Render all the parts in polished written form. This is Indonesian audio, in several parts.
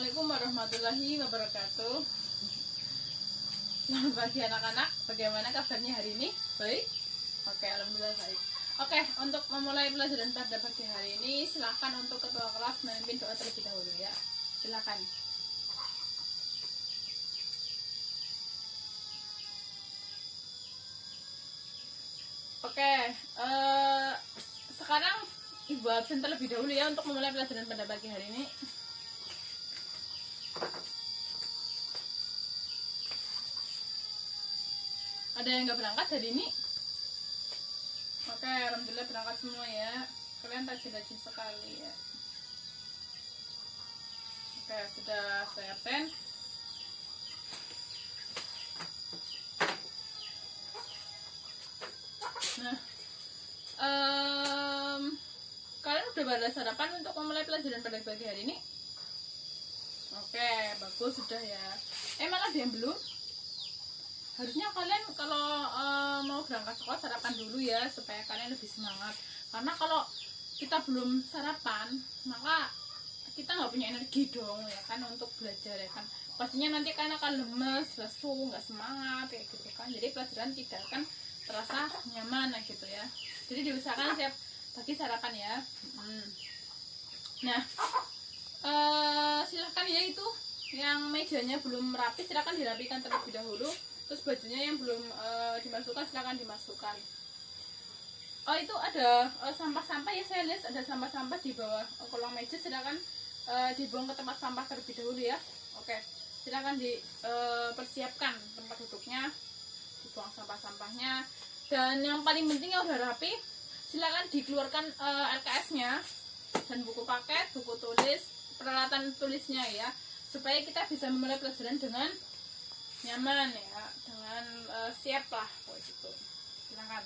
Assalamualaikum warahmatullahi wabarakatuh. Selamat pagi anak-anak. Bagaimana kabarnya hari ini? Baik? Oke, alhamdulillah baik. Oke, untuk memulai pelajaran pada pagi hari ini, silakan untuk ketua kelas memimpin doa terlebih dahulu ya. Silakan. Oke, sekarang Ibu absen terlebih dahulu ya untuk memulai pelajaran pada pagi hari ini. Ada yang nggak berangkat hari ini? Oke, alhamdulillah berangkat semua ya. Kalian rajin-rajin sekali ya. Oke, sudah saya absen. Nah, kalian udah pada sarapan untuk memulai pelajaran pada pagi hari ini? Oke, bagus sudah ya. Emang ada yang belum? Harusnya kalian kalau mau berangkat sekolah sarapan dulu ya, supaya kalian lebih semangat. Karena kalau kita belum sarapan, maka kita nggak punya energi dong ya kan untuk belajar ya kan. Pastinya nanti kalian akan lemes, lesu, nggak semangat kayak gitu kan. Jadi pelajaran tidak akan terasa nyaman gitu ya. Jadi diusahakan setiap pagi sarapan ya. Nah, silahkan ya itu yang mejanya belum rapi silahkan dirapikan terlebih dahulu. Terus bajunya yang belum dimasukkan silahkan dimasukkan. Oh itu ada sampah-sampah ya, saya lihat ada sampah-sampah di bawah kolong meja, silahkan dibuang ke tempat sampah terlebih dahulu ya. Oke, silahkan dipersiapkan tempat duduknya, dibuang sampah-sampahnya. Dan yang paling penting yang udah rapi, silahkan dikeluarkan LKS-nya dan buku paket, buku tulis, peralatan tulisnya ya, supaya kita bisa memulai pelajaran dengan nyaman ya, dengan siap lah gitu. Silakan.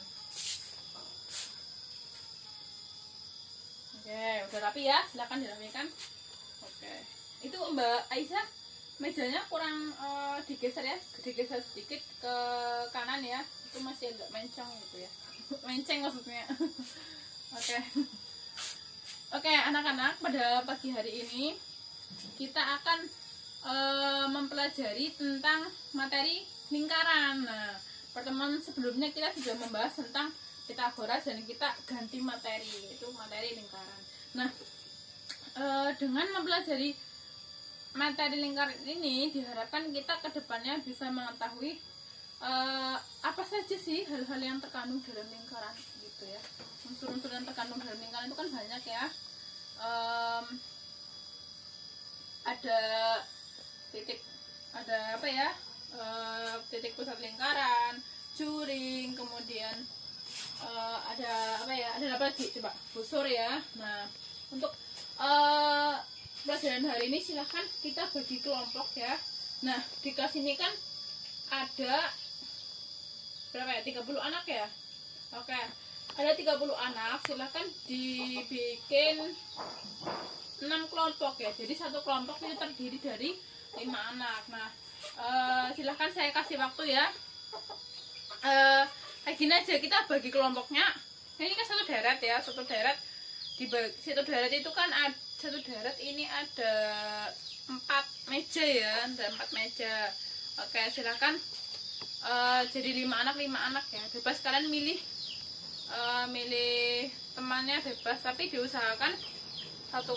Oke, udah rapi ya, silakan dirapikan. Oke, itu Mbak Aisyah mejanya kurang digeser ya, digeser sedikit ke kanan ya, itu masih agak mencong gitu ya. Menceng maksudnya. Oke, anak-anak, pada pagi hari ini kita akan mempelajari tentang materi lingkaran. Nah, pertemuan sebelumnya kita sudah membahas tentang Pitagoras dan kita ganti materi, yaitu materi lingkaran. Nah, dengan mempelajari materi lingkaran ini diharapkan kita kedepannya bisa mengetahui apa saja sih hal-hal yang terkandung dalam lingkaran gitu ya. Unsur-unsur yang terkandung dalam lingkaran itu kan banyak ya. Ada titik, ada apa ya, titik pusat lingkaran, juring, kemudian ada apa ya, ada apa lagi coba, busur ya. Nah, untuk pelajaran hari ini silahkan kita bagi kelompok ya. Nah, di kelas ini kan ada berapa ya, 30 anak ya. Oke, ada 30 anak, silahkan dibikin 6 kelompok ya. Jadi satu kelompok itu terdiri dari 5 anak. Nah, silahkan saya kasih waktu ya. Kayak gini aja, kita bagi kelompoknya. Ini kan satu deret ya, satu deret. Satu deret itu kan satu deret ini ada 4 meja ya, ada 4 meja. Oke, silahkan jadi 5 anak ya. Bebas kalian milih temannya bebas, tapi diusahakan satu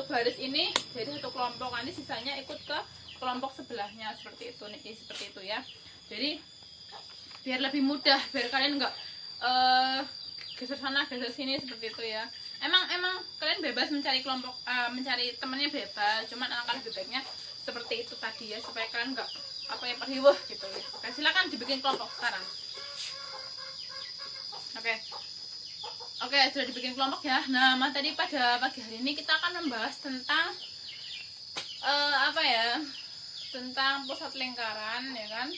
baris ini jadi satu kelompok, nanti sisanya ikut ke kelompok sebelahnya seperti itu nih, seperti itu ya. Jadi biar lebih mudah, biar kalian nggak geser sana geser sini seperti itu ya. Emang kalian bebas mencari kelompok, mencari temannya bebas, cuman alangkah lebih baiknya seperti itu tadi ya, supaya kalian nggak apa yang perhiwah gitu ya. Oke, silakan dibikin kelompok sekarang. Oke, sudah dibikin kelompok ya. Nah, materi pada pagi hari ini kita akan membahas tentang tentang pusat lingkaran ya kan,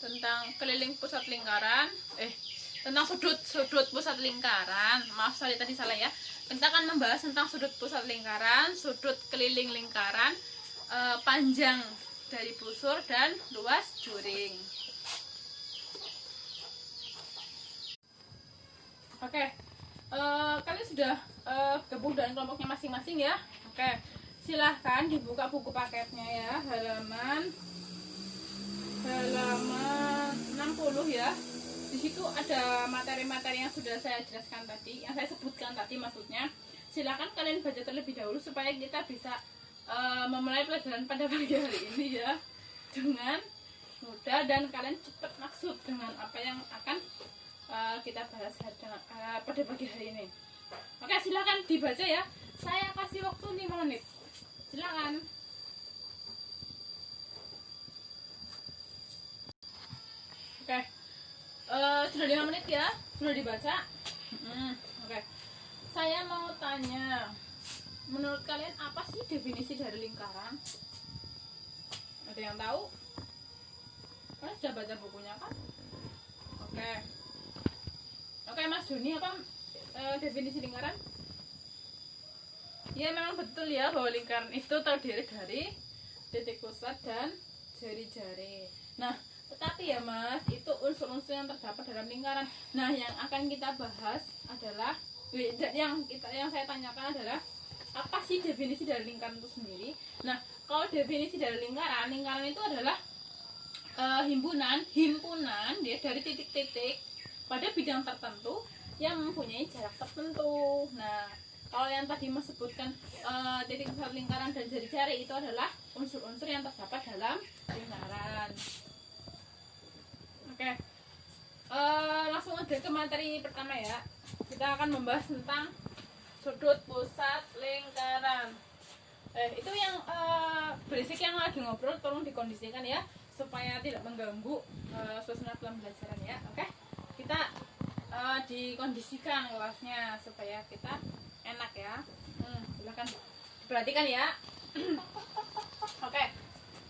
tentang keliling pusat lingkaran, tentang sudut pusat lingkaran. Maaf, tadi salah ya. Kita akan membahas tentang sudut pusat lingkaran, sudut keliling lingkaran, panjang dari busur dan luas juring. Oke, kalian sudah gabung dengan kelompoknya masing-masing ya. Oke, silahkan dibuka buku paketnya ya, halaman 60 ya. Di situ ada materi-materi yang sudah saya jelaskan tadi, yang saya sebutkan tadi maksudnya. Silakan kalian baca terlebih dahulu supaya kita bisa memulai pelajaran pada pagi hari ini ya dengan mudah dan kalian cepat maksud dengan apa yang akan kita bahas pada pagi hari ini. Oke, silakan dibaca ya. Saya kasih waktu 5 menit. Silakan. Oke. Sudah 5 menit ya? Sudah dibaca? Oke. Saya mau tanya, menurut kalian apa sih definisi dari lingkaran? Ada yang tahu? Kalian sudah baca bukunya kan? Oke. Oke, Mas Joni, apa definisi lingkaran? Ya, memang betul ya bahwa lingkaran itu terdiri dari titik pusat dan jari-jari. Nah, tetapi ya Mas, itu unsur-unsur yang terdapat dalam lingkaran. Nah, yang akan kita bahas adalah yang saya tanyakan adalah apa sih definisi dari lingkaran itu sendiri. Nah, kalau definisi dari lingkaran itu adalah himpunan dia dari titik-titik pada bidang tertentu yang mempunyai jarak tertentu. Nah, kalau yang tadi Mas sebutkan titik pusat lingkaran dan jari-jari itu adalah unsur-unsur yang terdapat dalam lingkaran. Oke, langsung aja ke materi pertama ya. Kita akan membahas tentang sudut pusat lingkaran. Itu yang berisik yang lagi ngobrol tolong dikondisikan ya supaya tidak mengganggu suasana pembelajaran ya. Oke, kita dikondisikan kelasnya supaya kita enak ya. Silahkan perhatikan ya. Oke,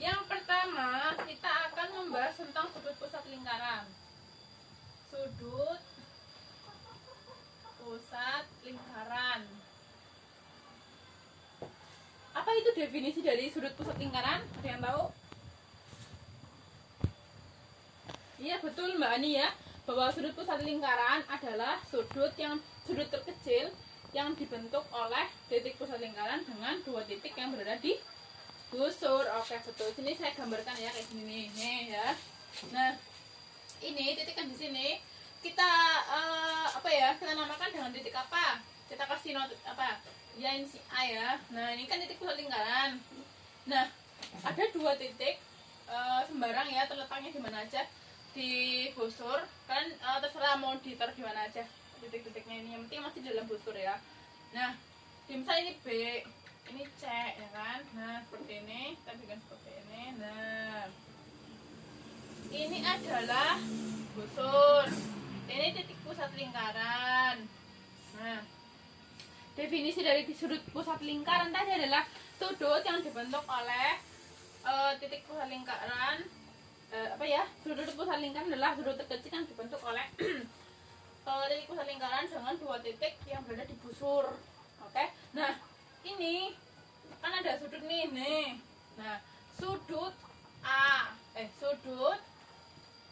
yang pertama kita akan membahas tentang sudut pusat lingkaran. Sudut pusat lingkaran. Apa itu definisi dari sudut pusat lingkaran? Ada yang tahu? Iya betul Mbak Ani ya, bahwa sudut pusat lingkaran adalah sudut terkecil yang dibentuk oleh titik pusat lingkaran dengan dua titik yang berada di busur. Oke betul. Sini saya gambarkan ya kayak gini nih ya. Nah, ini titik kan di sini. Kita kita namakan dengan titik apa? Kita kasih not apa? Ya ini si A ya. Nah, ini kan titik pusat lingkaran. Nah, ada dua titik sembarang ya, terletaknya di mana aja di busur. Kan terserah mau ditaruh di mana aja titik-titiknya ini, yang penting masih dalam busur ya. Nah, misal ini B, ini C ya kan. Nah, seperti ini, kita bikin seperti ini. Nah, ini adalah busur, ini titik pusat lingkaran. Nah, definisi dari sudut pusat lingkaran tadi adalah sudut yang dibentuk oleh titik pusat lingkaran. Sudut pusat lingkaran adalah sudut terkecil yang dibentuk oleh titik pusat lingkaran dengan dua titik yang berada di busur. Oke. Nah, ini kan ada sudut nih. Nah, sudut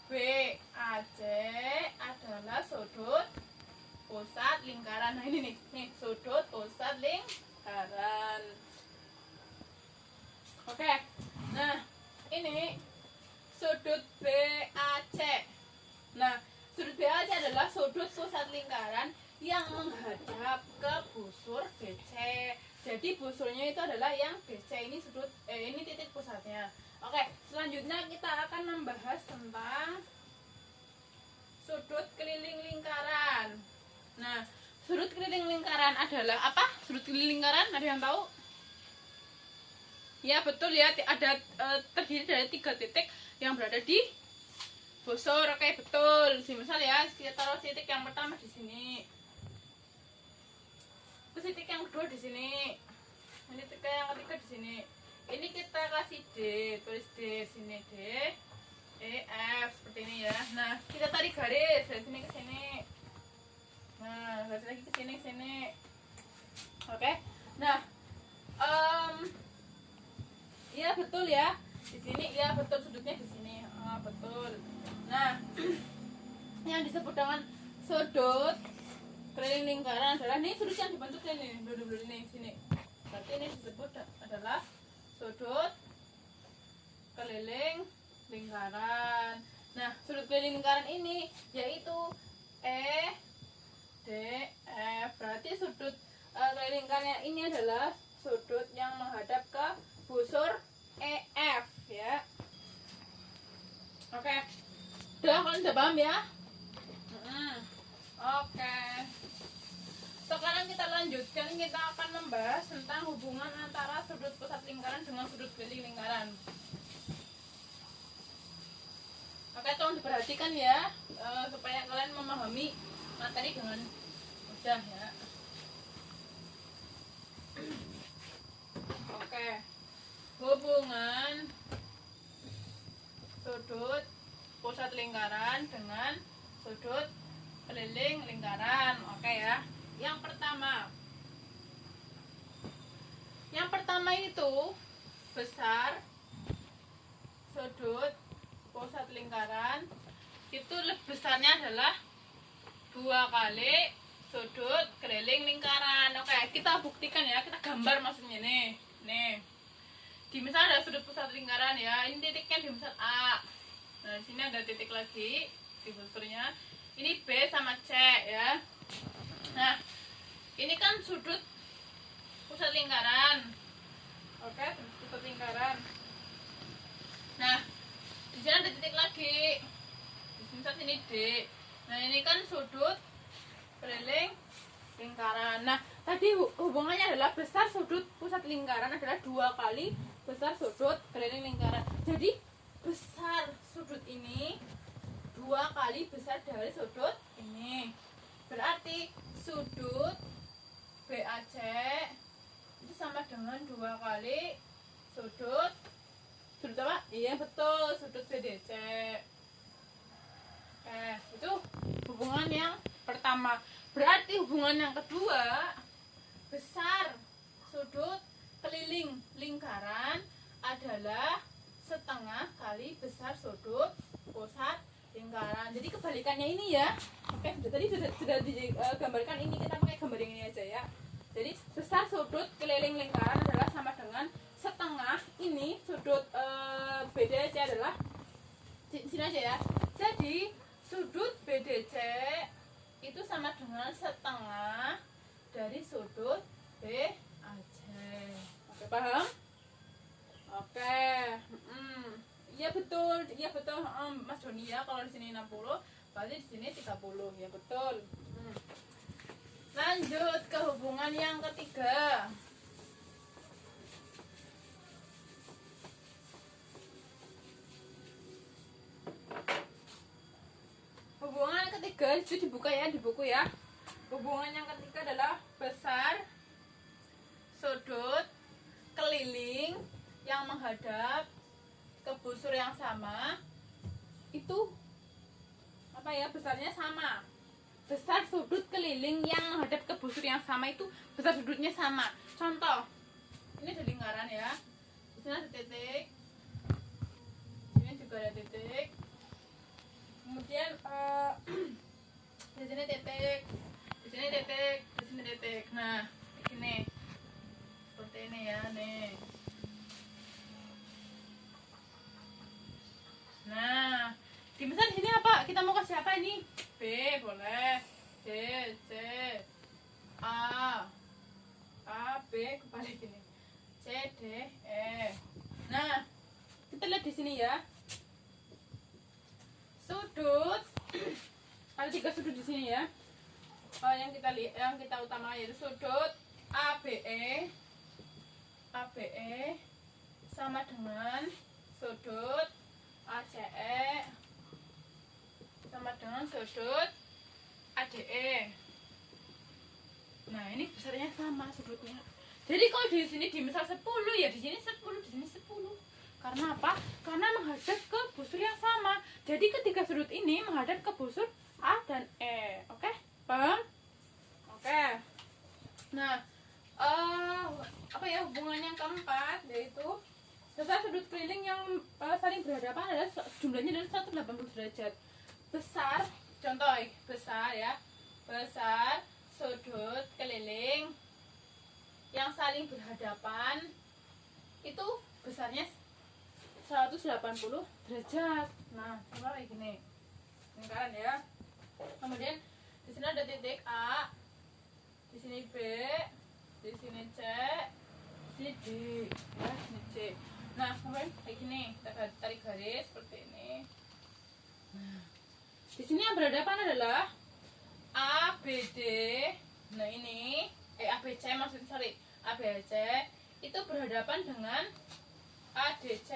BAC adalah sudut pusat lingkaran. Nah, ini nih sudut pusat lingkaran. Oke. Nah, ini sudut BAC. Nah, sudut BAC adalah sudut pusat lingkaran yang menghadap ke busur BC. Jadi busurnya itu adalah yang BC, ini ini titik pusatnya. Oke, selanjutnya kita akan membahas tentang sudut keliling lingkaran. Nah, sudut keliling lingkaran adalah apa? Sudut keliling lingkaran ada yang tahu? Ya betul ya, ada terdiri dari 3 titik yang berada di busur. Oke betul. Misal ya, kita taruh titik yang pertama di sini, terus titik yang kedua di sini, ini titik yang ketiga di sini. Ini kita kasih D, tulis D sini, D E F seperti ini ya. Nah, kita tarik garis dari sini ke sini. Nah, garis lagi ke sini. Oke. Nah, iya betul ya. Di sini ya betul, sudutnya di sini. Betul. Nah, yang disebut dengan sudut keliling lingkaran adalah ini sudut yang dibentuk ini, dulu ini sini. Berarti ini disebut adalah sudut keliling lingkaran. Nah, sudut keliling lingkaran ini yaitu E, D, F. Berarti sudut keliling lingkaran ini adalah sudut yang menghadap ke busur EF ya. Oke. Udah, kalian udah paham ya? Oke. Sekarang kita lanjutkan, kita akan membahas tentang hubungan antara sudut pusat lingkaran dengan sudut keliling lingkaran. Oke, tolong diperhatikan ya, supaya kalian memahami materi dengan mudah ya. Oke, hubungan sudut pusat lingkaran dengan sudut keliling lingkaran. Oke ya. Yang pertama itu besar sudut pusat lingkaran itu besarnya adalah 2 kali sudut keliling lingkaran. Oke, kita buktikan ya, kita gambar maksudnya nih. Di misal ada sudut pusat lingkaran ya, ini titiknya di misal A. Nah, di sini ada titik lagi di busurnya. Ini B sama C ya. Nah, ini kan sudut pusat lingkaran. Oke, sudut pusat lingkaran. Nah, di sini ada titik lagi. Di sini saat ini D. Nah, ini kan sudut keliling lingkaran. Nah, tadi hubungannya adalah besar sudut pusat lingkaran adalah 2 kali besar sudut keliling lingkaran. Jadi, besar sudut ini 2 kali besar dari sudut ini. Berarti sudut BAC itu sama dengan 2 kali sudut apa? Iya betul, sudut BDC. Itu hubungan yang pertama. Berarti hubungan yang kedua, besar sudut keliling lingkaran adalah setengah kali besar sudut pusat lingkaran. Jadi kebalikannya ini ya. Oke, tadi sudah digambarkan, ini kita pakai gambar yang ini aja ya. Jadi besar sudut keliling lingkaran adalah sama dengan setengah ini sudut BDC adalah di sini aja ya. Jadi sudut BDC itu sama dengan setengah dari sudut BAC. Oke, paham? Oke. Iya betul, Mas Doni ya. Kalau di sini 60, berarti di sini 30. Ya betul. Lanjut ke hubungan yang ketiga. Hubungan ketiga itu dibuka ya di buku ya. Hubungan yang ketiga adalah besar sudut keliling yang menghadap ke busur yang sama itu apa ya, besarnya sama. Besar sudut keliling yang menghadap ke busur yang sama itu besar sudutnya sama. Contoh, ini ada lingkaran ya. Di sini ada titik. Di sini juga ada titik. Kemudian di sini titik, di sini titik, di sini titik. Nah, ini seperti ini ya, nih. Nah, di misal sini apa? Kita mau kasih apa ini? B boleh, C, C, A, B kebalik ini, C, D, E. Nah, kita lihat di sini ya. Sudut ada 3 sudut di sini ya. Yang kita utamakan yaitu sudut ABE sama dengan sudut ACE sama dengan sudut ADE. Nah, ini besarnya sama sudutnya. Jadi kalau di sini di misal 10 ya di sini 10, di sini 10. Karena apa? Karena menghadap ke busur yang sama. Jadi ketiga sudut ini menghadap ke busur A dan E. Oke? Paham? Oke. Nah, apa ya hubungan yang keempat, yaitu besar sudut keliling yang saling berhadapan adalah jumlahnya adalah 180 derajat. Besar, contoh besar ya. Besar sudut keliling yang saling berhadapan itu besarnya 180 derajat. Nah, coba kayak gini. Lingkaran ya. Kemudian di sini ada titik A, di sini B, di sini C, di sini D, ya, di sini C. Nah, kemudian kayak gini, kita tarik garis seperti ini. Nah, di sini yang berhadapan adalah A, B, D. Nah ini, A, B, C maksudnya, sorry, A, B, C itu berhadapan dengan A, D, C.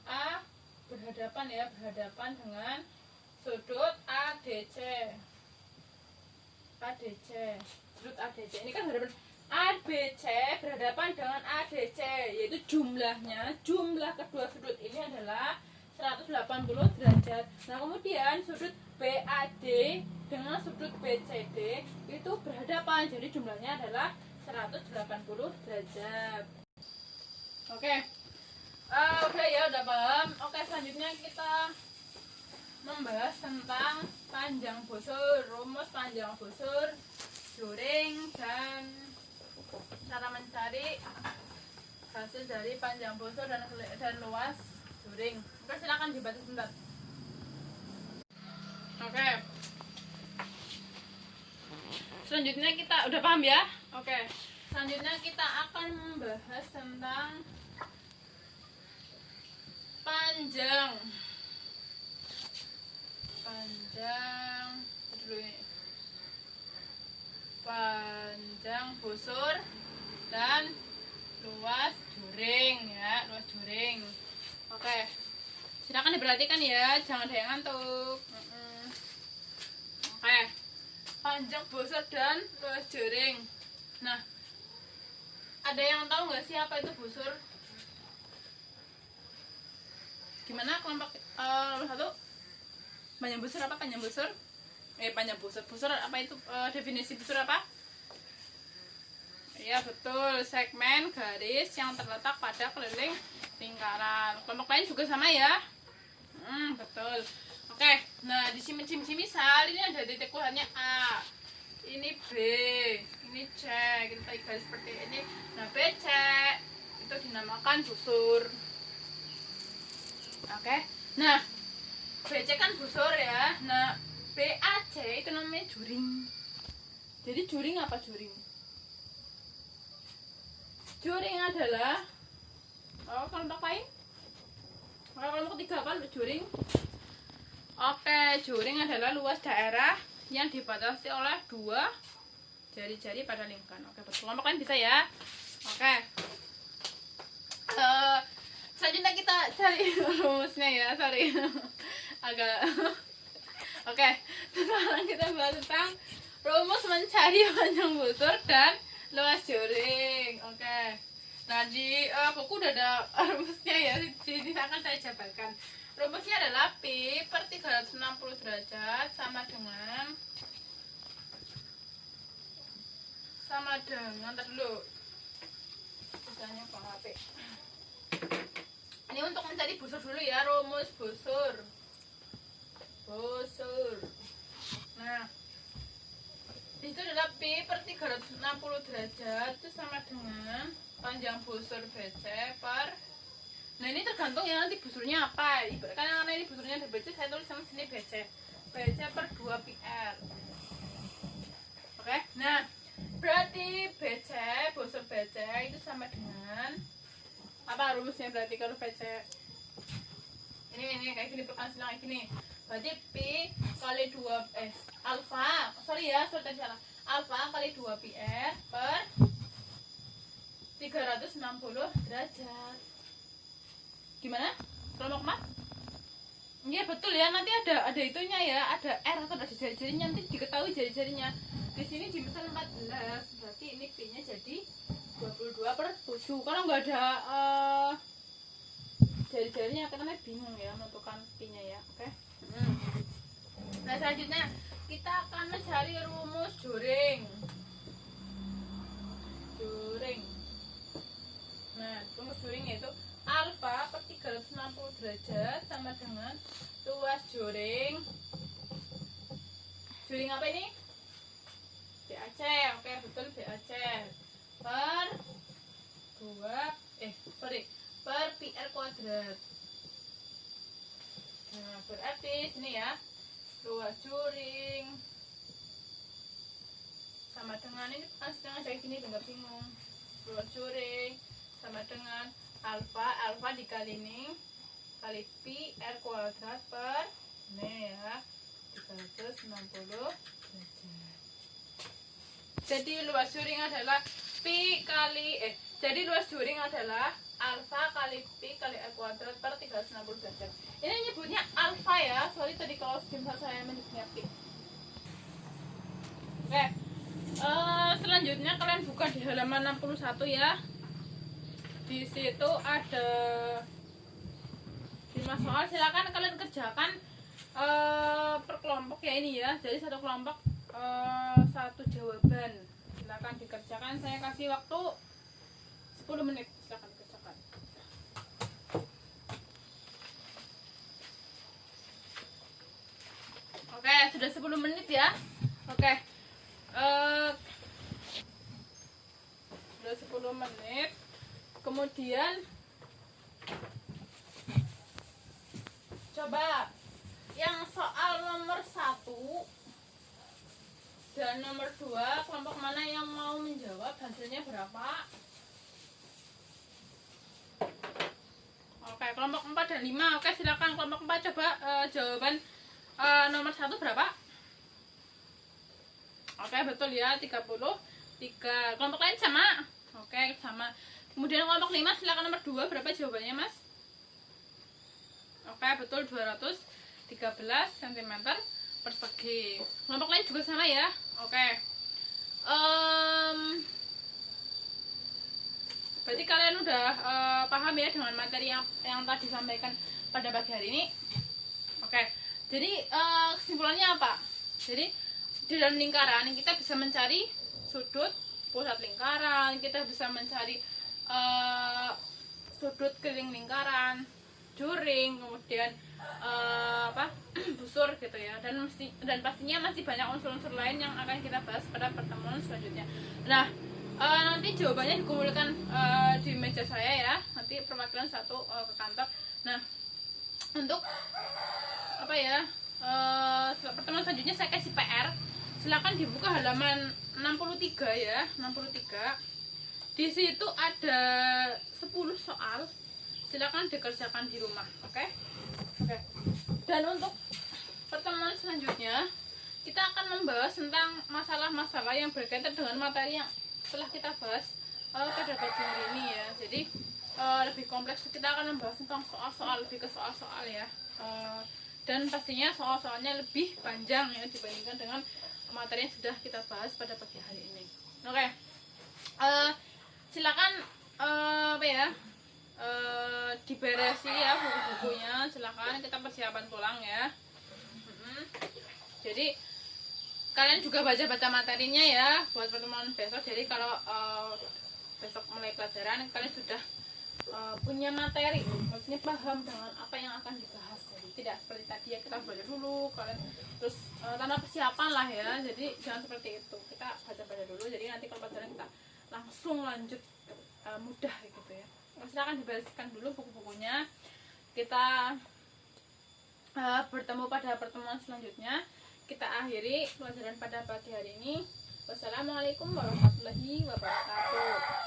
A berhadapan ya, berhadapan dengan sudut ADC. ADC, sudut ADC. Ini kan berhadapan ABC berhadapan dengan ADC, yaitu jumlahnya, jumlah kedua sudut ini adalah 180 derajat. Nah, kemudian sudut BAD dengan sudut BCD itu berhadapan, jadi jumlahnya adalah 180 derajat. Oke. Oke ya, udah paham. Oke, selanjutnya kita membahas tentang panjang busur, rumus panjang busur, juring, dan cara mencari hasil dari panjang busur dan luas juring. Oke, silakan dibaca sebentar. Oke. Selanjutnya kita udah paham ya? Oke. Selanjutnya kita akan membahas tentang panjang dulu ini, panjang busur dan luas juring ya, luas juring. Oke, silakan diperhatikan ya, jangan ada yang ngantuk. Oke, panjang busur dan luas juring. Nah, ada yang tahu nggak sih apa itu busur? Gimana kelompok nomor 1? Panjang busur apa? Panjang busur? Panjang busur. Busur apa itu? Definisi busur apa? Ya betul, segmen garis yang terletak pada keliling lingkaran. Kelompok lain juga sama ya? Betul. Oke, nah di sini misal ini ada titik kuliahnya A, ini B, ini C, kita tarik garis seperti ini. Nah BC itu dinamakan busur. Oke, nah BC kan busur ya. Nah BAC itu namanya juring. Jadi juring apa juring? Juring adalah kelompok lain. Kelompok ketiga apa juring? Oke, juring adalah luas daerah yang dibatasi oleh dua jari-jari pada lingkaran. Oke, betul. Kelompok lain bisa ya. Oke. Selanjutnya kita cari rumusnya ya, sorry agak oke, sekarang kita bahas tentang rumus mencari panjang busur dan luas juring. Oke, nah di buku udah ada rumusnya ya, jadi akan saya jabarkan. Rumusnya adalah Pi per 360 derajat sama dengan ntar dulu misalnya Pak HP. Ini untuk mencari busur dulu ya, rumus busur. Nah, itu adalah Pi per 360 derajat itu sama dengan panjang busur BC per. Nah ini tergantung ya nanti busurnya apa. Karena ini busurnya dari BC, saya tulis sama sini BC per 2 PR. Oke, nah berarti BC, busur BC itu sama dengan apa rumusnya berarti kalau BC? Ini kayak gini, perkansilan kayak gini. Berarti Pi kali 2 alfa, sorry tadi salah. Alfa kali 2 PR per 360 derajat. Gimana? Kelompok mat? Iya betul ya, nanti ada itunya ya, ada R atau ada jari-jarinya, nanti diketahui jari-jarinya. Di sini di misal 14, berarti ini P-nya jadi 22 per 7. Kalau nggak ada jari-jarinya karena bingung ya menentukan P-nya ya. Oke. Nah selanjutnya kita akan mencari rumus juring. Nah rumus juring yaitu alfa per 360 derajat sama dengan luas juring. Juring apa ini? BAC. Oke betul, BAC per 2 per pi r kuadrat. Nah, berarti sini ya, luas juring sama dengan ini kan setengah kayak gini, nggak bingung. Luas juring sama dengan alfa dikali ini kali pi r kuadrat per ini ya 360 derajat. Jadi luas juring adalah pi kali jadi luas juring adalah alfa kali pi kali r kuadrat per 360 derajat. Ini nyebutnya alfa ya, sorry tadi kalau sebentar saya menyebutnya pi. Oke, selanjutnya kalian buka di halaman 61 ya. Di situ ada 5 soal, silakan kalian kerjakan per kelompok ya ini ya. Jadi satu kelompok satu jawaban. Silakan dikerjakan. Saya kasih waktu 10 menit. Silakan dikerjakan. Oke, sudah 10 menit ya. Oke. Sudah 10 menit. Kemudian coba yang soal nomor 1 dan nomor 2, kelompok mana yang mau menjawab, hasilnya berapa? Oke, kelompok 4 dan 5. Oke, silakan kelompok 4 coba jawaban nomor 1 berapa? Oke, betul ya, 33. Kelompok lain sama? Oke, sama. Kemudian kelompok 5, silakan nomor 2 berapa jawabannya, Mas? Oke, betul, 213 cm persegi. Kelompok lain juga sama ya. Oke. Berarti kalian udah paham ya dengan materi yang tadi disampaikan pada pagi hari ini. Oke. Jadi kesimpulannya apa? Jadi di dalam lingkaran kita bisa mencari sudut pusat lingkaran, kita bisa mencari sudut keliling lingkaran, juring, kemudian busur gitu ya, dan pastinya masih banyak unsur-unsur lain yang akan kita bahas pada pertemuan selanjutnya. Nah, nanti jawabannya dikumpulkan di meja saya ya, nanti perwakilan satu ke kantor. Nah, untuk pertemuan selanjutnya saya kasih PR, silakan dibuka halaman 63 ya, 63. Di situ ada 10 soal, silakan dikerjakan di rumah, oke? Oke. Dan untuk pertemuan selanjutnya kita akan membahas tentang masalah-masalah yang berkaitan dengan materi yang telah kita bahas pada pagi hari ini ya. Jadi lebih kompleks, kita akan membahas tentang soal-soal, lebih ke soal-soal ya. Dan pastinya soal-soalnya lebih panjang ya dibandingkan dengan materi yang sudah kita bahas pada pagi hari ini. Oke. Silakan diberesi ya buku-bukunya, silakan kita persiapan pulang ya. Jadi kalian juga baca-baca materinya ya buat pertemuan besok. Jadi kalau besok mulai pelajaran kalian sudah punya materi, maksudnya paham dengan apa yang akan dibahas. Jadi tidak seperti tadi ya kita belajar dulu kalian terus tanpa persiapan lah ya. Jadi jangan seperti itu, kita baca-baca dulu, jadi nanti kalau pelajaran kita langsung lanjut mudah gitu ya. Silakan dibereskan dulu buku-bukunya. Kita bertemu pada pertemuan selanjutnya. Kita akhiri pelajaran pada pagi hari ini. Wassalamualaikum warahmatullahi wabarakatuh.